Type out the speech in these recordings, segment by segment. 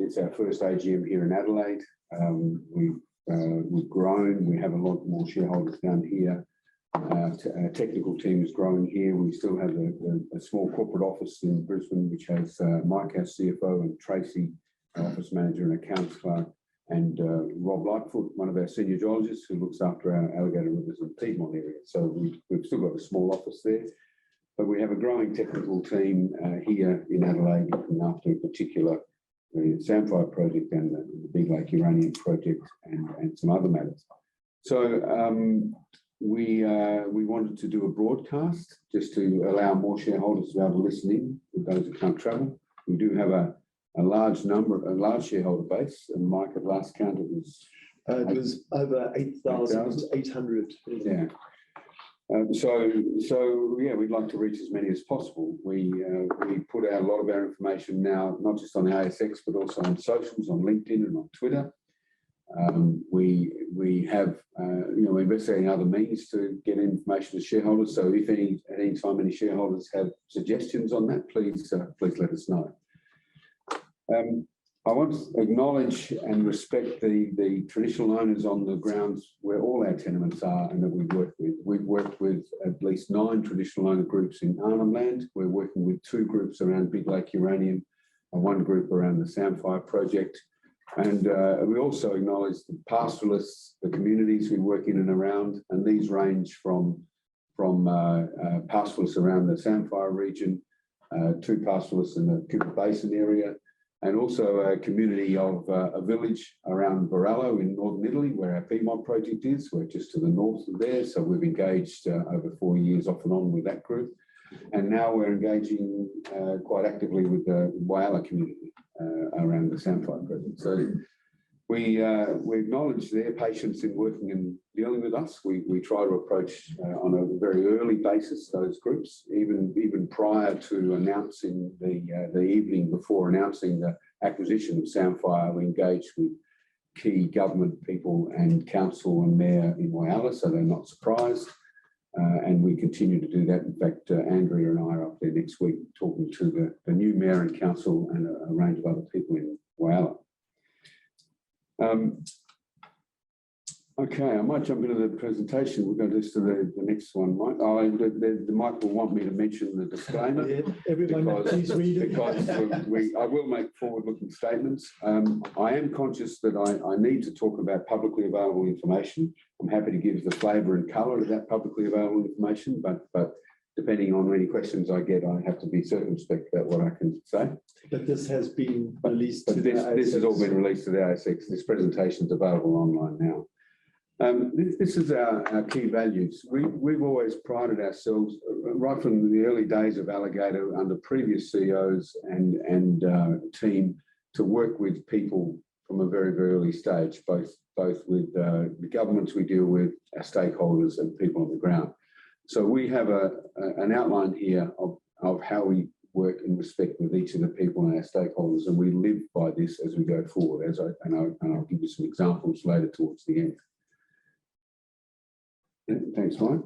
it's our first AGM here in Adelaide. We've grown. We have a lot more shareholders down here. Our technical team is growing here. We still have a small corporate office in Brisbane, which has Mike, our CFO, and Tracy, our office manager and accounts clerk, and Rob Lightfoot, one of our senior geologists who looks after our Alligator Rivers and Piedmont area. So we've still got a small office there, but we have a growing technical team here in Adelaide looking after in particular the Sampire project and the Big Lake uranium project and some other matters. So we wanted to do a broadcast just to allow more shareholders to be able to listen in with those who can't travel. We do have a large shareholder base, and Mike, at last count it was over 8,800. Yeah. So yeah, we'd like to reach as many as possible. We put out a lot of our information now, not just on the ASX, but also on socials, on LinkedIn and on Twitter. We have we're investigating other means to get information to shareholders. So if any time any shareholders have suggestions on that, please let us know. I want to acknowledge and respect the traditional owners on the grounds where all our tenements are and that we've worked with. We've worked with at least 9 traditional owner groups in Arnhem Land. We're working with 2 groups around Big Lake uranium and 1 group around the Sampire project. And we also acknowledge the pastoralists, the communities we work in and around, and these range from pastoralists around the Sampire region, 2 pastoralists in the Cooper Basin area, and also a community of a village around Varallo in northern Italy, where our Piedmont project is. We're just to the north of there, so we've engaged over 4 years off and on with that group. And now we're engaging quite actively with the Whyalla community around the Sampire project. So we acknowledge their patience in working and dealing with us. We try to approach on a very early basis those groups, even prior to announcing the evening before announcing the acquisition of Sampire. We engage with key government people and council and mayor in Whyalla, so they're not surprised. And we continue to do that. In fact, Andrea and I are up there next week talking to the new mayor and council and a range of other people in Whyalla. Okay, I might jump into the presentation. We'll go just to the next one, Mike. The Mike will want me to mention the disclaimer. Yeah, everyone please read it. Because I will make forward-looking statements. I am conscious that I need to talk about publicly available information. I'm happy to give the flavour and colour of that publicly available information, but depending on any questions I get, I have to be circumspect about what I can say. But this has been released to the ASX. This has all been released to the ASX. This presentation is available online now. This is our key values. We've always prided ourselves, right from the early days of Alligator under previous CEOs and team, to work with people from a very, very early stage, both with the governments we deal with, our stakeholders and people on the ground. So we have an outline here of how we work in respect with each of the people and our stakeholders, and we live by this as we go forward. And I'll give you some examples later towards the end. Thanks, Mike.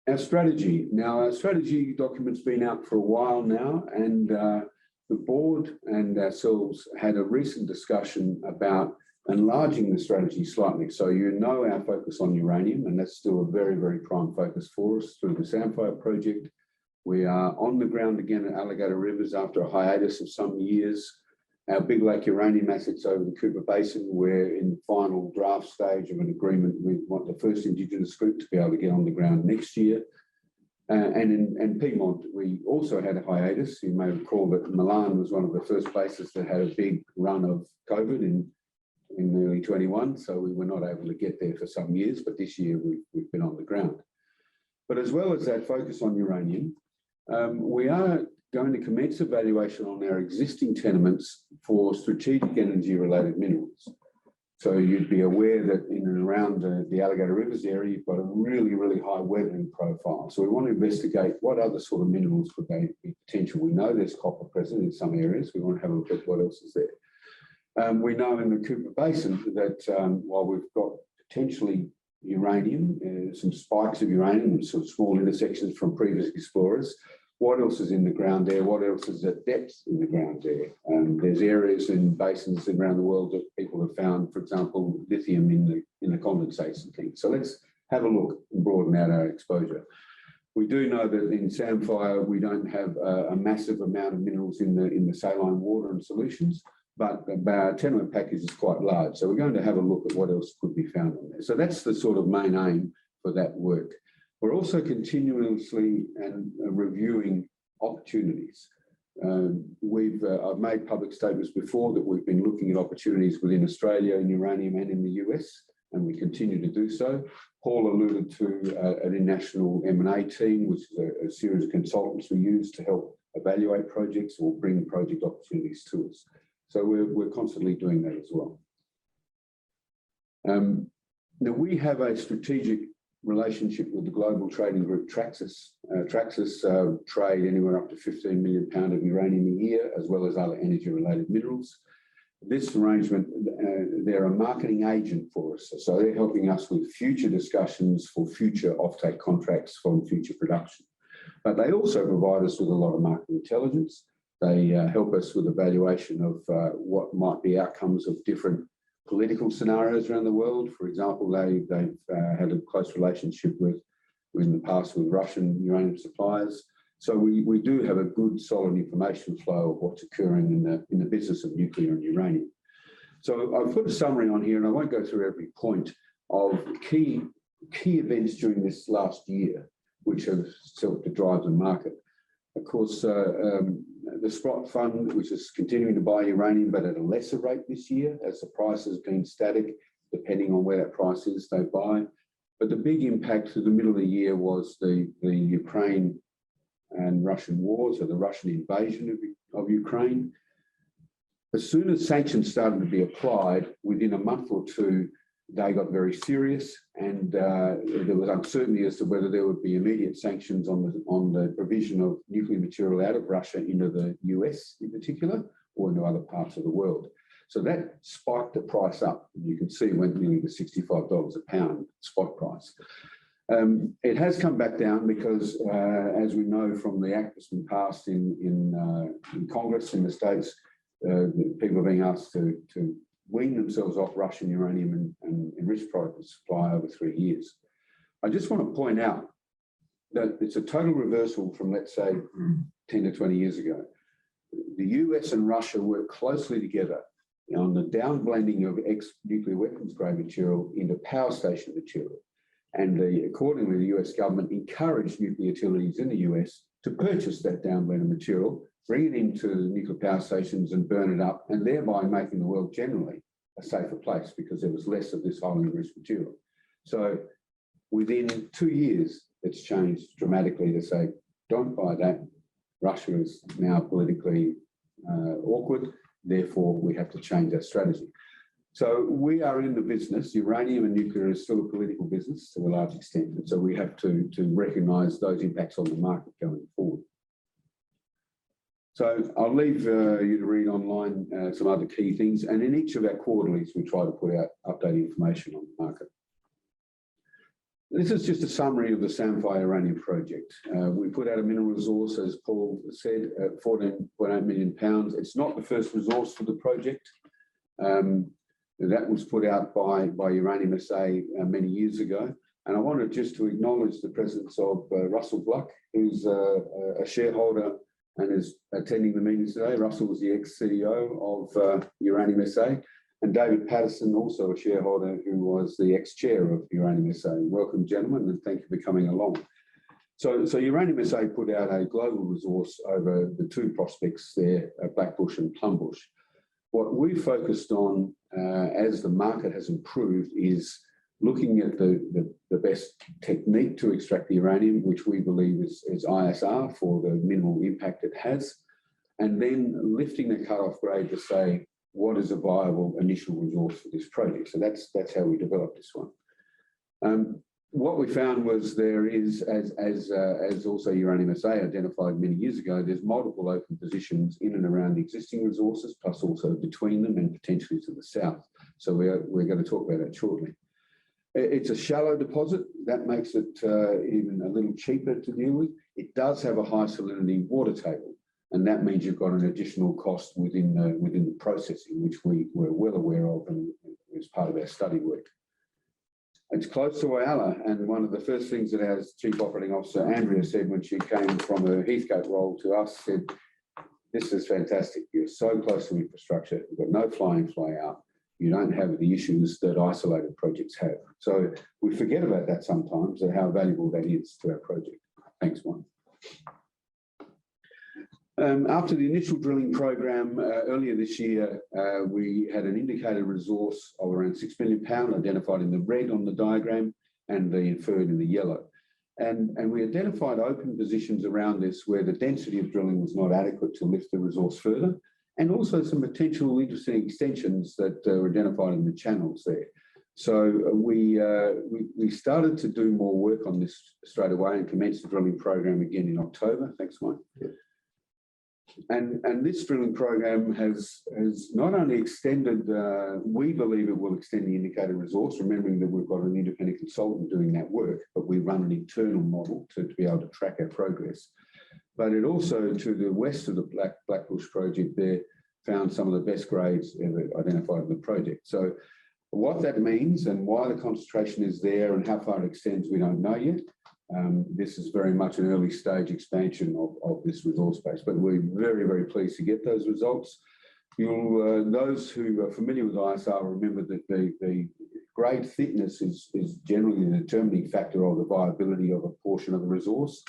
Our strategy. Now, our strategy document's been out for a while now, and the board and ourselves had a recent discussion about enlarging the strategy slightly. So you know our focus on uranium, and that's still a very, very prime focus for us through the Sampire project. We are on the ground again at Alligator Rivers after a hiatus of some years. Our Big Lake uranium assets over the Cooper Basin, we're in the final draft stage of an agreement with the first Indigenous group to be able to get on the ground next year. And in Piedmont, we also had a hiatus. You may recall that Milan was one of the first places that had a big run of COVID in early 21, so we were not able to get there for some years, but this year we've been on the ground. But as well as that focus on uranium, we are going to commence evaluation on our existing tenements for strategic energy-related minerals. So you'd be aware that in and around the Alligator Rivers area, you've got a really, really high weathering profile. So we want to investigate what other sort of minerals could they be potential. We know there's copper present in some areas. We want to have a look at what else is there. We know in the Cooper Basin that while we've got potentially uranium, some spikes of uranium and some small intersections from previous explorers, what else is in the ground there, what else is at depth in the ground there. There's areas in basins around the world that people have found, for example, lithium in the condensates and things. So let's have a look and broaden out our exposure. We do know that in Sampire, we don't have a massive amount of minerals in the saline water and solutions, but our tenement package is quite large. So we're going to have a look at what else could be found on there. So that's the sort of main aim for that work. We're also continuously and reviewing opportunities. I've made public statements before that we've been looking at opportunities within Australia in uranium and in the US, and we continue to do so. Paul alluded to an international M&A team, which is a series of consultants we use to help evaluate projects or bring project opportunities to us. So we're constantly doing that as well. Now we have a strategic relationship with the global trading group Traxys. Traxys trade anywhere up to £15 million of uranium a year, as well as other energy-related minerals. This arrangement, they're a marketing agent for us. So they're helping us with future discussions for future offtake contracts from future production. But they also provide us with a lot of market intelligence. They help us with evaluation of what might be outcomes of different political scenarios around the world. For example, they've had a close relationship in the past with Russian uranium suppliers. So we do have a good, solid information flow of what's occurring in the business of nuclear and uranium. So I've put a summary on here, and I won't go through every point of key events during this last year, which have helped to drive the market. Of course, the Sprott Fund, which is continuing to buy uranium, but at a lesser rate this year, as the price has been static, depending on where that price is, they buy. But the big impact through the middle of the year was the Ukraine and Russian wars, or the Russian invasion of Ukraine. As soon as sanctions started to be applied, within a month or two, they got very serious, and there was uncertainty as to whether there would be immediate sanctions on the provision of nuclear material out of Russia into the US in particular, or into other parts of the world. So that spiked the price up. You can see it went nearly to $65 a pound spot price. It has come back down because, as we know from the act that's been passed in Congress in the States, people are being asked to wean themselves off Russian uranium and enriched product supply over 3 years. I just want to point out that it's a total reversal from, let's say, 10 to 20 years ago. The US and Russia work closely together on the downblending of ex-nuclear weapons grade material into power station material. And accordingly, the US government encouraged nuclear utilities in the US to purchase that downblended material, bring it into the nuclear power stations and burn it up, and thereby making the world generally a safer place because there was less of this highly enriched material. So within 2 years, it's changed dramatically to say, don't buy that. Russia is now politically awkward. Therefore, we have to change our strategy. So we are in the business. Uranium and nuclear is still a political business to a large extent. And so we have to recognise those impacts on the market going forward. So I'll leave you to read online some other key things. And in each of our quarterlies, we try to put out updated information on the market. This is just a summary of the Sampire uranium project. We put out a mineral resource, as Paul said, at 14.8 million pounds. It's not the first resource for the project. That was put out by Uranium SA many years ago. And I wanted just to acknowledge the presence of Russell Gluck, who's a shareholder and is attending the meeting today. Russell was the ex-CEO of Uranium SA. And David Patterson, also a shareholder, who was the ex-chair of Uranium SA. Welcome, gentlemen, and thank you for coming along. So Uranium SA put out a global resource over the 2 prospects there, Blackbush and Plumbush. What we focused on as the market has improved is looking at the best technique to extract the uranium, which we believe is ISR for the minimal impact it has, and then lifting the cutoff grade to say, what is a viable initial resource for this project? So that's how we developed this one. What we found was there is, as also Uranium SA identified many years ago, there's multiple open positions in and around the existing resources, plus also between them and potentially to the south. So we're going to talk about that shortly. It's a shallow deposit. That makes it even a little cheaper to deal with. it does have a high salinity water table, and that means you've got an additional cost within the processing, which we were well aware of and as part of our study work. It's close to Whyalla, and one of the first things that our Chief Operating Officer, Andrea, said when she came from her Heathcote role to us, said, "This is fantastic. You're so close to infrastructure. You've got no fly-in, fly-out. You don't have the issues that isolated projects have." So we forget about that sometimes, and how valuable that is to our project. Thanks, Mike. After the initial drilling program earlier this year, we had an indicated resource of around 6 million pounds identified in the red on the diagram and the inferred in the yellow. And we identified open positions around this where the density of drilling was not adequate to lift the resource further, and also some potential interesting extensions that were identified in the channels there. So we started to do more work on this straight away and commenced the drilling program again in October. Thanks, Mike. Yeah. And this drilling program has not only extended, we believe it will extend the indicated resource, remembering that we've got an independent consultant doing that work, but we run an internal model to be able to track our progress. But it also, to the west of the Blackbush project there, found some of the best grades ever identified in the project. So what that means and why the concentration is there and how far it extends, we don't know yet. This is very much an early stage expansion of this resource base, but we're very, very pleased to get those results. Those who are familiar with ISR remember that the grade thickness is generally the determining factor of the viability of a portion of the resource.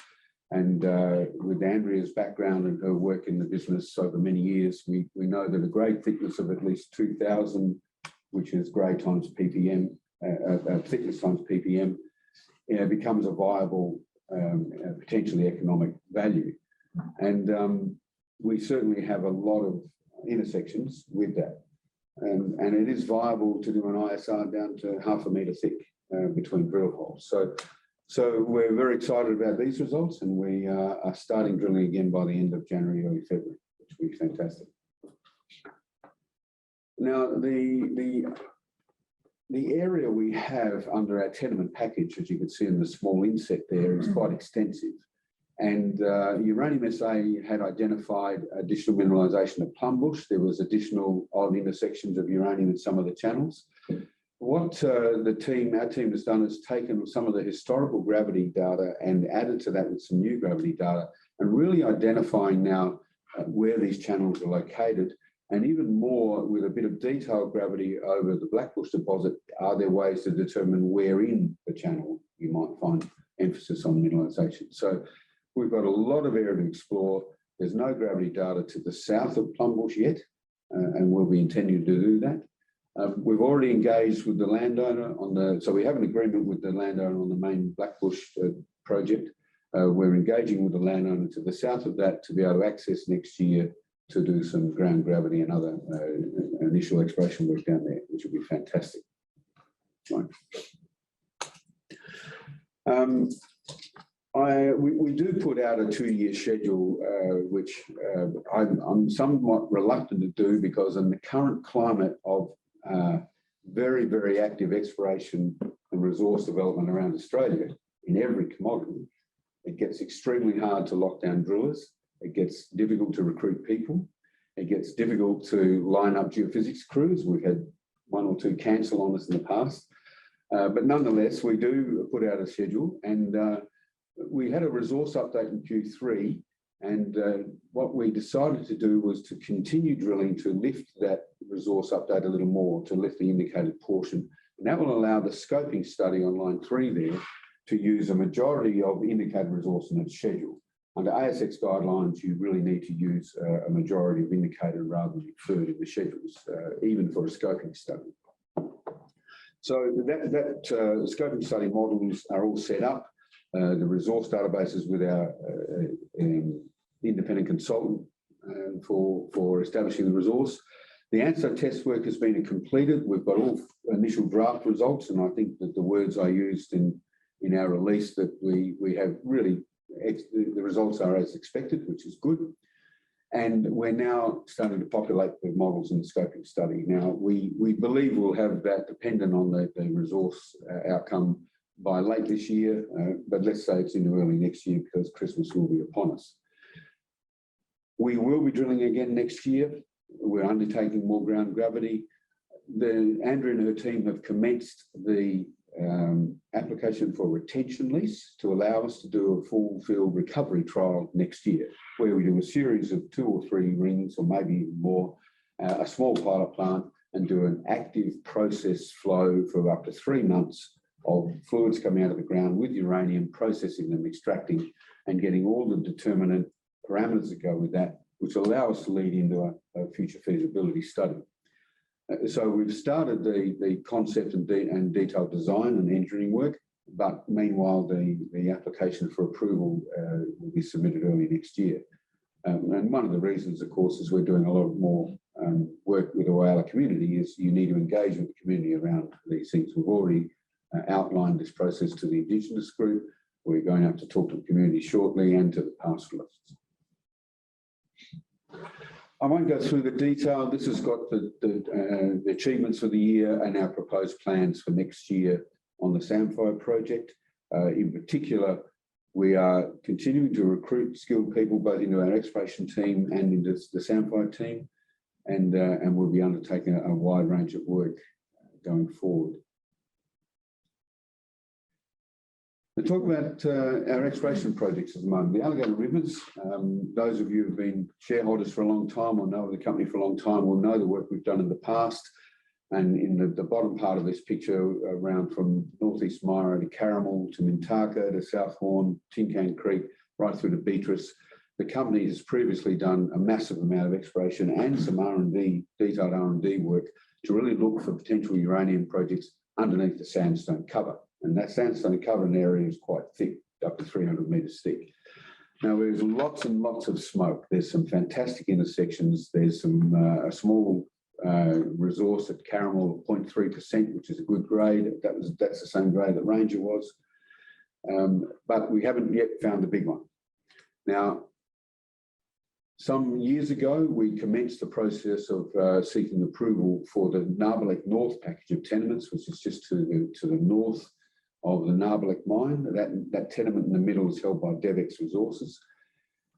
And with Andrea's background and her work in the business over many years, we know that a grade thickness of at least 2,000, which is grade times ppm, thickness times ppm, becomes a viable, potentially economic value. And we certainly have a lot of intersections with that. And it is viable to do an ISR down to 0.5 metre thick between drill holes. So we're very excited about these results, and we are starting drilling again by the end of January, early February, which will be fantastic. Now, the area we have under our tenement package, as you can see in the small inset there, is quite extensive. And Uranium SA had identified additional mineralisation at Plumbush. There was additional odd intersections of uranium in some of the channels. What our team has done is taken some of the historical gravity data and added to that with some new gravity data, and really identifying now where these channels are located. And even more, with a bit of detailed gravity over the Blackbush deposit, are there ways to determine where in the channel you might find emphasis on mineralisation? So we've got a lot of area to explore. There's no gravity data to the south of Plumbush yet, and we'll be intending to do that. We've already engaged with the landowner so we have an agreement with the landowner on the main Blackbush project. We're engaging with the landowner to the south of that to be able to access next year to do some ground gravity and other initial exploration work down there, which will be fantastic. Right. We do put out a 2-year schedule, which I'm somewhat reluctant to do, because in the current climate of very, very active exploration and resource development around Australia in every commodity, it gets extremely hard to lock down drillers. It gets difficult to recruit people. It gets difficult to line up geophysics crews. We've had 1 or 2 cancel on us in the past. But nonetheless, we do put out a schedule, and we had a resource update in Q3. And what we decided to do was to continue drilling to lift that resource update a little more, to lift the indicated portion. And that will allow the scoping study on line 3 there to use a majority of indicated resource in its schedule. Under ASX guidelines, you really need to use a majority of indicated rather than inferred in the schedules, even for a scoping study. So that scoping study models are all set up. The resource databases with our independent consultant for establishing the resource. The ANSTO test work has been completed. We've got all initial draft results, and I think that the words I used in our release, that we have really, the results are as expected, which is good. And we're now starting to populate the models in the scoping study. Now, we believe we'll have that dependent on the resource outcome by late this year, but let's say it's into early next year because Christmas will be upon us. We will be drilling again next year. We're undertaking more ground gravity. Andrea and her team have commenced the application for a retention lease to allow us to do a full field recovery trial next year, where we do a series of 2 or 3 rings or maybe even more, a small pilot plant, and do an active process flow for up to 3 months of fluids coming out of the ground with uranium, processing them, extracting, and getting all the determinant parameters that go with that, which allow us to lead into a future feasibility study. So we've started the concept and detailed design and engineering work, but meanwhile the application for approval will be submitted early next year. And one of the reasons, of course, is we're doing a lot more work with the Whyalla community is you need to engage with the community around these things. We've already outlined this process to the Indigenous group. We're going up to talk to the community shortly and to the pastoralists. I won't go through the detail. This has got the achievements for the year and our proposed plans for next year on the Sampire project. In particular, we are continuing to recruit skilled people both into our exploration team and into the Sampire team, and we'll be undertaking a wide range of work going forward. To talk about our exploration projects at the moment, the Alligator Rivers, those of you who have been shareholders for a long time or know the company for a long time will know the work we've done in the past. And in the bottom part of this picture, around from northeast Myra to Caramel to Mintaka to South Horn, Tin Can Creek, right through to Beatrice, the company has previously done a massive amount of exploration and some R&D, detailed R&D work to really look for potential uranium projects underneath the sandstone cover. And that sandstone cover in the area is quite thick, up to 300 metres thick. Now, there's lots and lots of smoke. There's some fantastic intersections. There's some a small resource at Caramel, 0.3%, which is a good grade. That's the same grade that Ranger was. But we haven't yet found the big one. Now, some years ago, we commenced the process of seeking approval for the Narberlek North package of tenements, which is just to the north of the Narberlek mine. That tenement in the middle is held by DevEx Resources.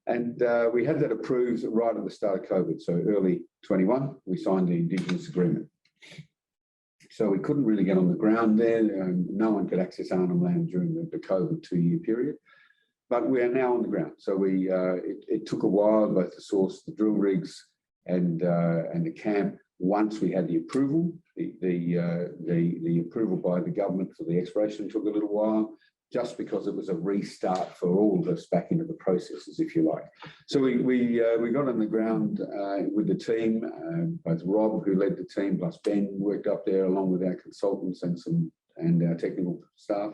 And we had that approved right at the start of COVID. So early 21, we signed the Indigenous agreement. So we couldn't really get on the ground there. No one could access Arnhem Land during the COVID 2-year period. But we are now on the ground. So it took a while, both to source the drill rigs and the camp. Once we had the approval, the approval by the government for the exploration took a little while, just because it was a restart for all of us back into the processes, if you like. So we got on the ground with the team, both Rob, who led the team, plus Ben worked up there along with our consultants and our technical staff.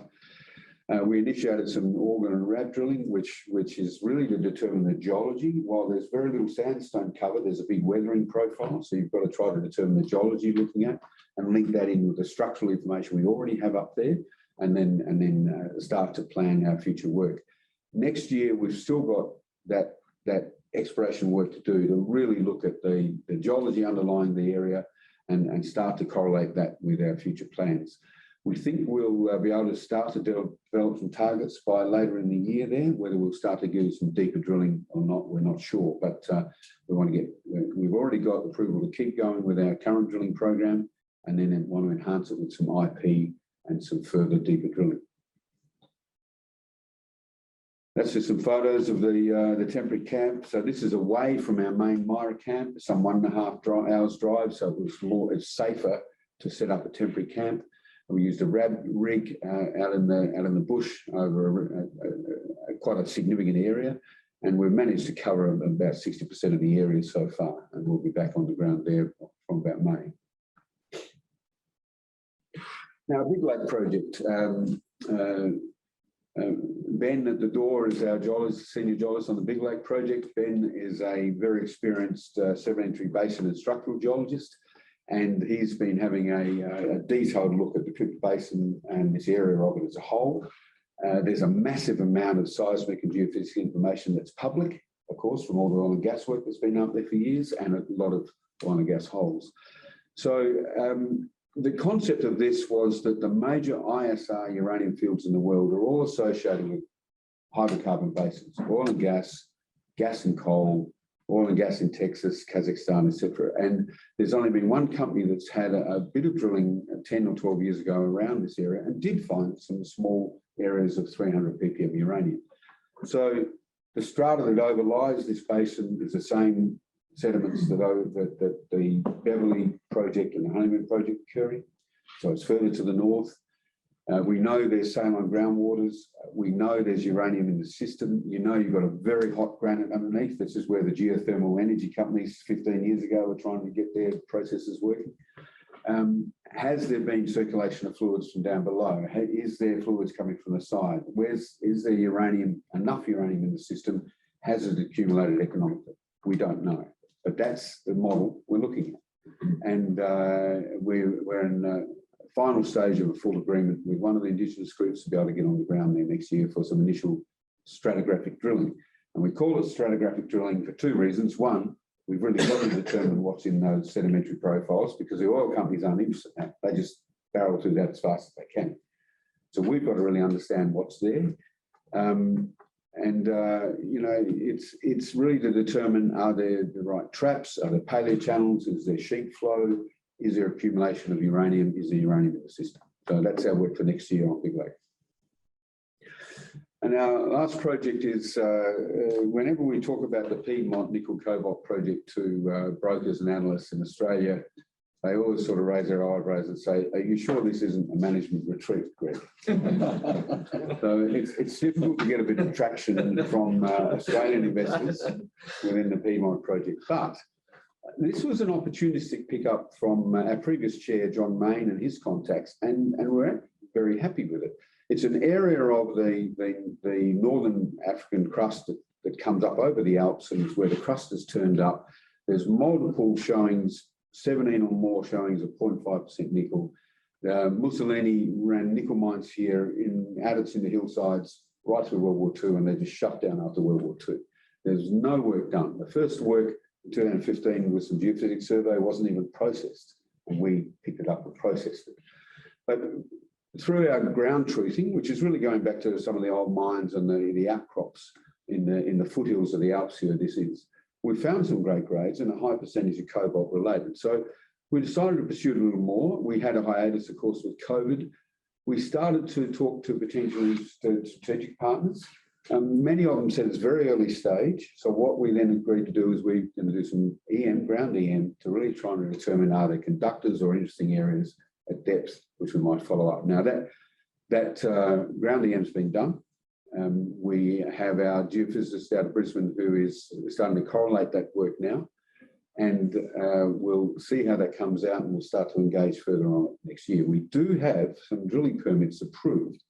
We initiated some organ and rab drilling, which is really to determine the geology. While there's very little sandstone cover, there's a big weathering profile. So you've got to try to determine the geology you're looking at and link that in with the structural information we already have up there, and then start to plan our future work. Next year, we've still got that exploration work to do to really look at the geology underlying the area and start to correlate that with our future plans. We think we'll be able to start to develop some targets by later in the year there. Whether we'll start to do some deeper drilling or not, we're not sure. But we've already got approval to keep going with our current drilling program, and then want to enhance it with some IP and some further deeper drilling. That's just some photos of the temporary camp. So this is away from our main Myra camp, some 1.5 hours drive. So it's safer to set up a temporary camp. We used a RAB rig out in the bush over quite a significant area, and we've managed to cover about 60% of the area so far, and we'll be back on the ground there from about May. Now, Big Lake project. Ben at the door is our geologist, senior geologist on the Big Lake project. Ben is a very experienced sedimentary basin and structural geologist, and he's been having a detailed look at the Cooper Basin and this area of it as a whole. There's a massive amount of seismic and geophysical information that's public, of course, from all the oil and gas work that's been up there for years, and a lot of oil and gas holes. So the concept of this was that the major ISR uranium fields in the world are all associated with hydrocarbon basins, oil and gas, gas and coal, oil and gas in Texas, Kazakhstan, etc. And there's only been one company that's had a bit of drilling 10 or 12 years ago around this area and did find some small areas of 300 ppm uranium. So the strata that overlies this basin is the same sediments that the Beverly project and the Honeymoon project are occurring. So it's further to the north. We know there's saline groundwaters. We know there's uranium in the system. You know you've got a very hot granite underneath. This is where the geothermal energy companies 15 years ago were trying to get their processes working. Has there been circulation of fluids from down below? Is there fluids coming from the side? Is there uranium, enough uranium in the system? Has it accumulated economically? We don't know. But that's the model we're looking at. And we're in the final stage of a full agreement with one of the Indigenous groups to be able to get on the ground there next year for some initial stratigraphic drilling. And we call it stratigraphic drilling for two reasons. One, we've really got to determine what's in those sedimentary profiles because the oil companies aren't interested in that. They just barrel through that as fast as they can. So we've got to really understand what's there. You know, it's really to determine, are there the right traps? Are there paleo channels? Is there sheet flow? Is there accumulation of uranium? Is there uranium in the system? So that's our work for next year on Big Lake. And our last project is, whenever we talk about the Piedmont nickel cobalt project to brokers and analysts in Australia, they always sort of raise their eyebrows and say, are you sure this isn't a management retreat, Greg? So it's difficult to get a bit of traction from Australian investors within the Piedmont project. But this was an opportunistic pickup from our previous chair, John Main, and his contacts, and we're very happy with it. It's an area of the northern African crust that comes up over the Alps and is where the crust has turned up. There's multiple showings, 17 or more showings of 0.5% nickel. Mussolini ran nickel mines here in adits in the hillsides right through World War II, and they just shut down after World War II. There's no work done. The first work in 2015 was some geophysics survey, wasn't even processed, and we picked it up and processed it. But through our ground truthing, which is really going back to some of the old mines and the outcrops in the foothills of the Alps here, we found some great grades and a high percentage of cobalt related. So we decided to pursue it a little more. We had a hiatus, of course, with COVID. We started to talk to potentially strategic partners. Many of them said it's very early stage. So what we then agreed to do is we're going to do some ground EM, to really try and determine are there conductors or interesting areas at depth, which we might follow up. Now that ground EM's been done. We have our geophysicist out of Brisbane who is starting to correlate that work now, and we'll see how that comes out, and we'll start to engage further on it next year. We do have some drilling permits approved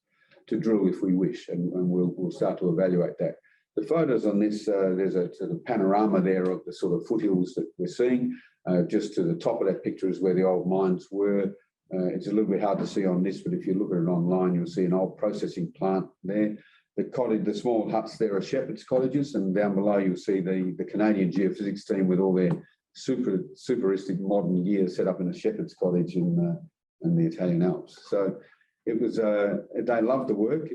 to drill if we wish, and we'll start to evaluate that. The photos on this, there's a sort of panorama there of the sort of foothills that we're seeing. Just to the top of that picture is where the old mines were. It's a little bit hard to see on this, but if you look at it online, you'll see an old processing plant there. The small huts there are shepherds' cottages, and down below you'll see the Canadian geophysics team with all their superistic modern gear set up in a shepherd's cottage in the Italian Alps. So it was, they loved the work.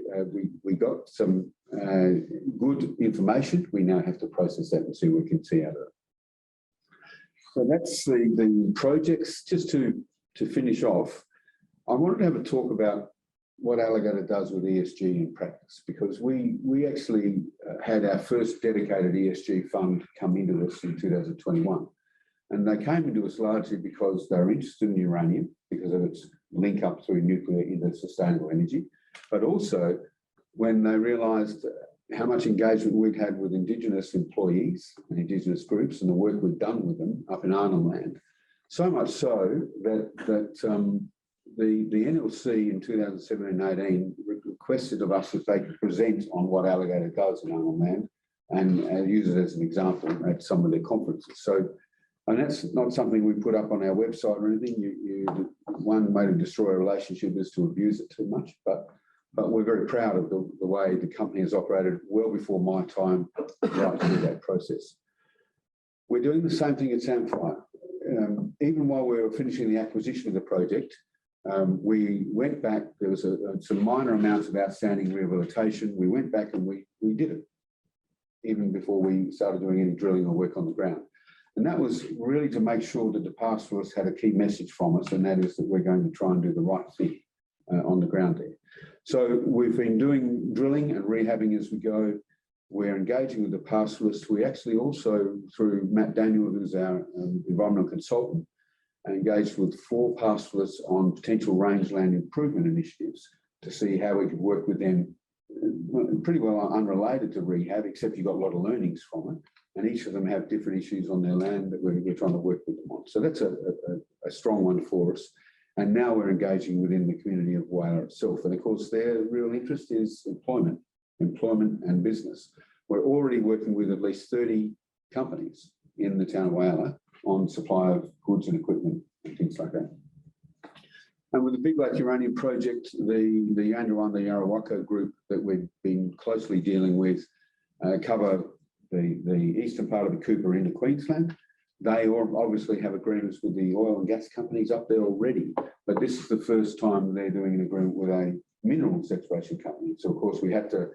We got some good information. We now have to process that and see what we can see out of it. So that's the projects. Just to finish off, I wanted to have a talk about what Alligator does with ESG in practice, because we actually had our first dedicated ESG fund come into us in 2021. And they came into us largely because they're interested in uranium, because of its link up through nuclear into sustainable energy, but also when they realised how much engagement we'd had with Indigenous employees and Indigenous groups and the work we'd done with them up in Arnhem Land. So much so that the NLC in 2017-18 requested of us if they could present on what Alligator does in Arnhem Land and use it as an example at some of their conferences. So, and that's not something we put up on our website or anything. One way to destroy a relationship is to abuse it too much, but we're very proud of the way the company has operated well before my time right through that process. We're doing the same thing at Sampire. even while we were finishing the acquisition of the project, we went back. There was some minor amounts of outstanding rehabilitation. We went back and we did it, even before we started doing any drilling or work on the ground. And that was really to make sure that the pastoralists had a key message from us, and that is that we're going to try and do the right thing on the ground there. So we've been doing drilling and rehabbing as we go. We're engaging with the pastoralists. We actually also, through Matt Daniel, who's our environmental consultant, engaged with 4 pastoralists on potential rangeland improvement initiatives to see how we could work with them, pretty well unrelated to rehab, except you've got a lot of learnings from it. And each of them have different issues on their land that we're trying to work with them on. So that's a strong one for us. And now we're engaging within the community of Whyalla itself. And of course, their real interest is employment and business. We're already working with at least 30 companies in the town of Whyalla on supply of goods and equipment and things like that. And with the Big Lake Uranium Project, the Yandawanda Yarawaka group that we've been closely dealing with cover the eastern part of the Cooper into Queensland. They obviously have agreements with the oil and gas companies up there already, but this is the first time they're doing an agreement with a minerals exploration company. So of course we had to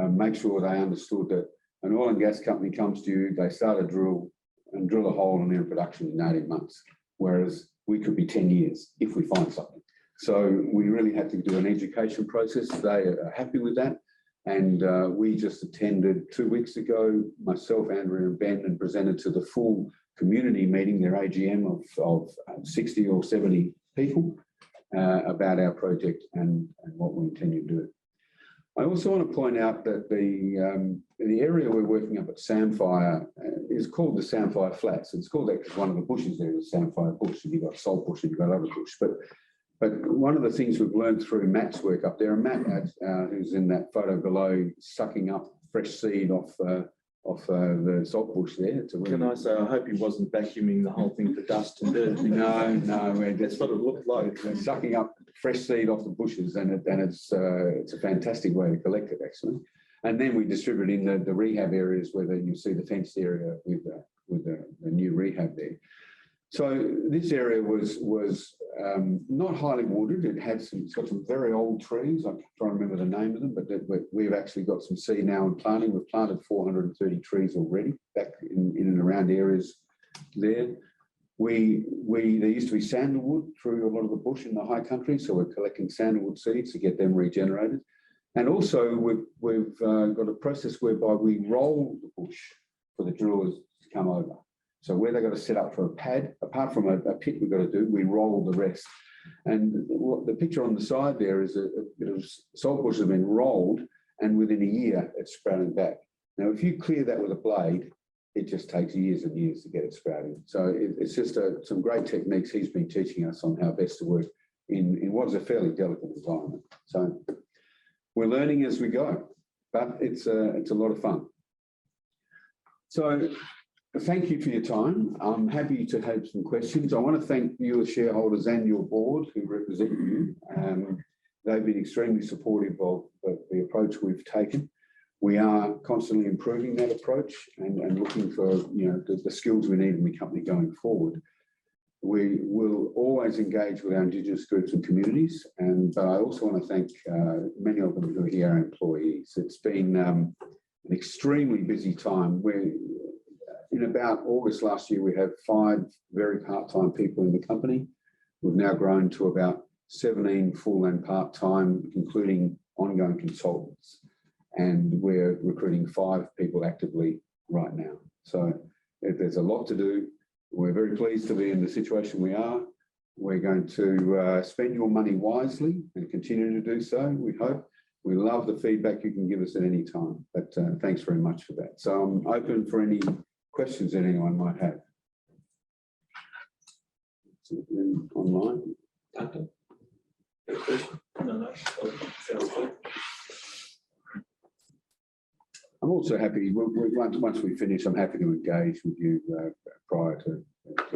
make sure they understood that an oil and gas company comes to you, they start a drill a hole and they're in production in 18 months, whereas we could be 10 years if we find something. So we really had to do an education process. They are happy with that. And we just attended 2 weeks ago, myself, Andrew and Ben, and presented to the full community meeting, their AGM of 60 or 70 people about our project and what we intend to do. I also want to point out that the area we're working up at Sampire is called the Sampire Flats. It's called that because one of the bushes there is Sampire bush, and you've got salt bush and you've got other bush. But one of the things we've learned through Matt's work up there, and Matt, who's in that photo below, sucking up fresh seed off the salt bush there. Can I say, I hope he wasn't vacuuming the whole thing for dust and dirt? No, that's what it looked like. Sucking up fresh seed off the bushes, and it's a fantastic way to collect it, actually. And then we distribute in the rehab areas where you see the fenced area with the new rehab there. So this area was not highly wooded. It's got some very old trees. I'm trying to remember the name of them, but we've actually got some seed now in planting. We've planted 430 trees already back in and around areas there. There used to be sandalwood through a lot of the bush in the high country, so we're collecting sandalwood seeds to get them regenerated. And also we've got a process whereby we roll the bush for the drillers to come over. So where they've got to set up for a pad, apart from a pit we've got to do, we roll the rest. And the picture on the side there is a bit of salt bush has been rolled, and within a year it's sprouting back. Now, if you clear that with a blade, it just takes years and years to get it sprouting. So it's just some great techniques he's been teaching us on how best to work in what is a fairly delicate environment. So we're learning as we go, but it's a lot of fun. So thank you for your time. I'm happy to have some questions. I want to thank you as shareholders and your board who represent you. They've been extremely supportive of the approach we've taken. We are constantly improving that approach and looking for the skills we need in the company going forward. We will always engage with our Indigenous groups and communities, but I also want to thank many of them who are here, our employees. It's been an extremely busy time. In about August last year, we had 5 very part-time people in the company. We've now grown to about 17 full and part-time, including ongoing consultants. And we're recruiting 5 people actively right now. So there's a lot to do. We're very pleased to be in the situation we are. We're going to spend your money wisely and continue to do so, we hope. We love the feedback you can give us at any time, but thanks very much for that. So I'm open for any questions that anyone might have. Online? No. Sounds good. I'm also happy, once we finish, I'm happy to engage with you prior to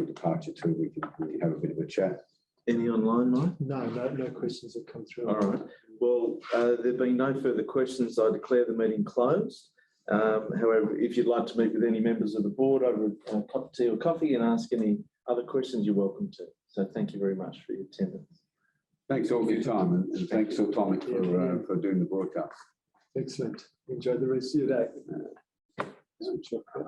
departure too. We can have a bit of a chat. Any online, Mike? No questions have come through. All right. Well, there being no further questions, I declare the meeting closed. However, if you'd like to meet with any members of the board over a cup of tea or coffee and ask any other questions, you're welcome to. So thank you very much for your attendance. Thanks all for your time and thanks Atomic for doing the broadcast. Excellent. Enjoy the rest of your day. Switch off.